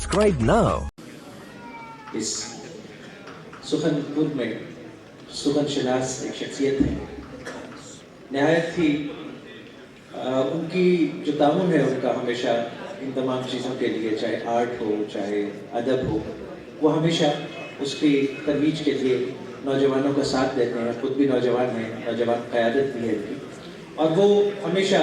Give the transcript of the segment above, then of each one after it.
Subscribe now. اس سخن پور میں سخن شناس ایک شخصیت ہے، نہایت ہی ان کی جو تعاون ہے ان کا ہمیشہ ان تمام چیزوں کے لیے، چاہے آرٹ ہو چاہے ادب ہو، وہ ہمیشہ اس کی ترویج کے لیے نوجوانوں کا ساتھ دیتے ہیں. خود بھی نوجوان ہیں، نوجوان قیادت بھی ہے ان کی، اور وہ ہمیشہ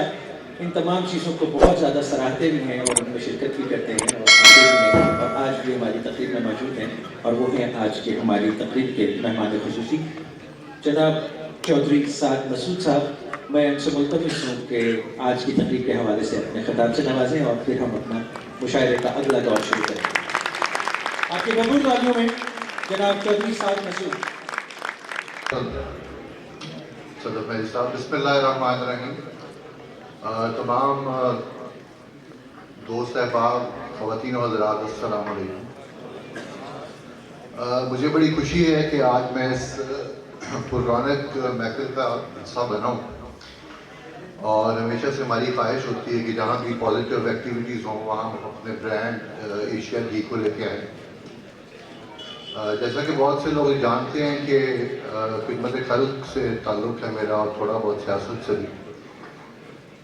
ان تمام چیزوں کو بہت زیادہ سراہتے بھی ہیں اور ان میں شرکت بھی کرتے ہیں اور آتے بھی ہیں، اور آج بھی ہماری تقریب میں موجود ہیں. اور وہ ہیں آج کے ہماری تقریب کے مہمان خصوصی جناب چودھری سعد مسعود صاحب. میں ان سے ملتمس ہوں کہ آج کی تقریب کے حوالے سے اپنے خطاب سے نوازیں اور پھر ہم اپنا مشاعرے کا اگلا دور شروع کریں. آپ کے بھرپور تالیوں میں جناب چودھری سعد مسعود. بسم اللہ الرحمن الرحیم. تمام دوست احباب، خواتین و حضرات، السلام علیکم. مجھے بڑی خوشی ہے کہ آج میں اس پررونق محفل کا حصہ بنا ہوں، اور ہمیشہ سے ہماری خواہش ہوتی ہے کہ جہاں بھی پازیٹیو ایکٹیویٹیز ہوں وہاں ہم اپنے برانڈ ایشین گھی کو لے کے آئیں. جیسا کہ بہت سے لوگ جانتے ہیں کہ خدمت خلق سے تعلق ہے میرا، اور تھوڑا بہت سیاست سے بھی.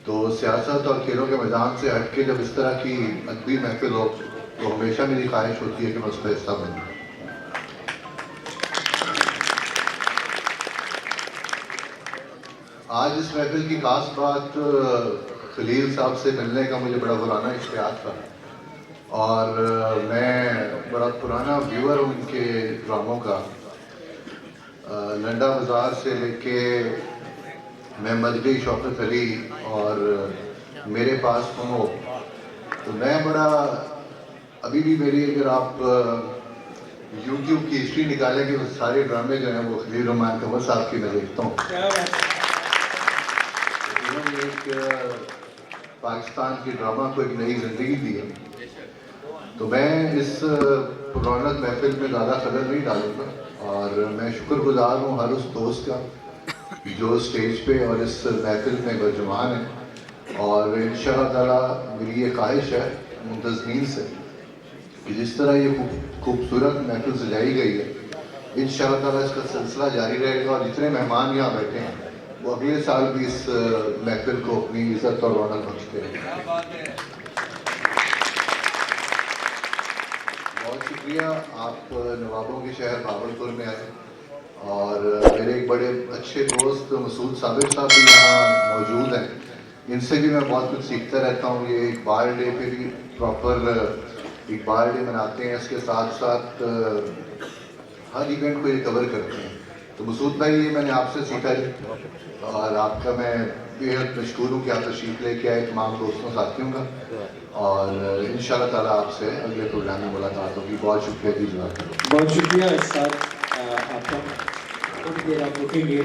تو سیاست اور کھیلوں کے میدان سے ہٹ کے جب اس طرح کی ادبی محفل ہو تو ہمیشہ میری خواہش ہوتی ہے کہ میں اس کا حصہ بنوں. آج اس محفل کی خاص بات خلیل صاحب سے ملنے کا مجھے بڑا پرانا اشتیاق تھا، اور میں بڑا پرانا ویور ہوں ان کے ڈراموں کا. لنڈا بازار سے لے کے میں مدنی شوکت علی اور میرے پاس ہو، تو میں بڑا ابھی بھی میری اگر آپ یوٹیوب کی ہسٹری نکالیں گے تو سارے ڈرامے جو ہیں وہ خلیل الرحمن قمر صاحب کی میں دیکھتا ہوں. انہوں نے ایک پاکستان کی ڈرامہ کو ایک نئی زندگی دی ہے. تو میں اس پررونق محفل میں زیادہ قدر نہیں ڈالوں گا، اور میں شکر گزار ہوں ہر اس دوست کا جو اسٹیج پہ اور اس محفل میں برجمان ہے. اور انشاءاللہ تعالیٰ میری یہ خواہش ہے منتظمین سے کہ جس طرح یہ خوبصورت محفل سجائی گئی ہے، انشاءاللہ تعالیٰ اس کا سلسلہ جاری رہے گا، اور جتنے مہمان یہاں بیٹھے ہیں وہ اگلے سال بھی اس محفل کو اپنی عزت اور رونق بخشتے رہیں. بہت شکریہ. آپ نوابوں کے شہر بھاولپور میں آئے، اور میرے ایک بڑے اچھے دوست مسعود صابر صاحب بھی یہاں موجود ہیں. ان سے بھی میں بہت کچھ سیکھتا رہتا ہوں. یہ اقبال ڈے پہ بھی پراپر اقبال ڈے مناتے ہیں، اس کے ساتھ ساتھ ہر ایونٹ کو یہ کور کرتے ہیں. تو مسعود بھائی یہ میں نے آپ سے سیکھا ہے، اور آپ کا میں بےحد مشکور ہوں کہ آپ تشریف لے کے آئے تمام دوستوں ساتھیوں کا. اور انشاءاللہ تعالیٰ آپ سے اگلے پروگرام میں ملاقات ہوگی. بہت شکریہ دیجیے. بہت شکریہ استاد آپ کا. تھوڑی دیر آپ رکیں گے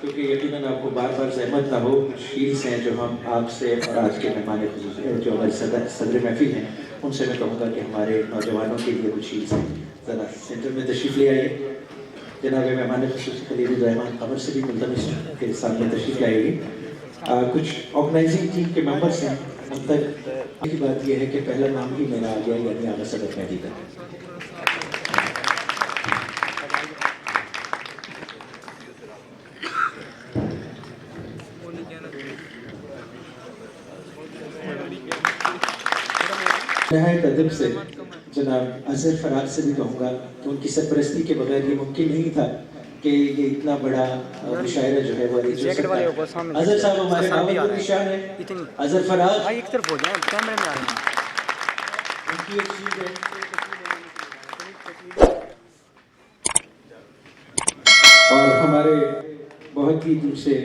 کیونکہ یقیناً آپ کو بار بار زحمت نہ ہو. کچھ شیلس ہیں جو ہم آپ سے اور آج کے مہمان خصوصی جو ہمارے صدر محفل ہیں ان سے میں کہوں گا کہ ہمارے نوجوانوں کے لیے کچھ شیلس ہیں. ذرا سینٹر میں تشریف لے آئیے. جناب مہمان خصوصی خلیل الرحمن قمر سے بھی ملتمس کے سامنے تشریف لائے گی. کچھ آرگنائزنگ ٹیم کے ممبرس ہیں. اب تک کی بات یہ ہے کہ پہلا نام ہی میرا آ گیا، یعنی اعلیٰ صدر مہدی کا. نہایت ادب سے جناب اظہر فراز سے بھی کہوں گا کہ ان کی سرپرستی کے بغیر یہ ممکن نہیں تھا کہ یہ اتنا بڑا مشاعرہ جو ہے وہ ارینج ہو سکتا ہے. اظہر صاحب ہمارے بھاولپور کی شان ہے. اظہر فراز ان کی ایک چیز ہے. اور ہمارے بہت ہی دور سے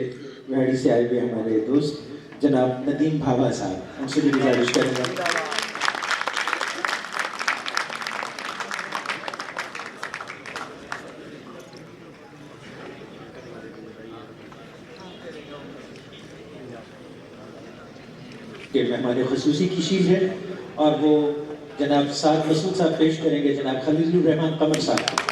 ویڑی سے آئے ہوئے ہمارے دوست جناب ندیم بھاوا صاحب، ان سے بھی گزارش کریں گے. کہ مہمان خصوصی کی شیل ہے، اور وہ جناب سعد مسعود صاحب پیش کریں گے جناب خلیل الرحمن قمر صاحب.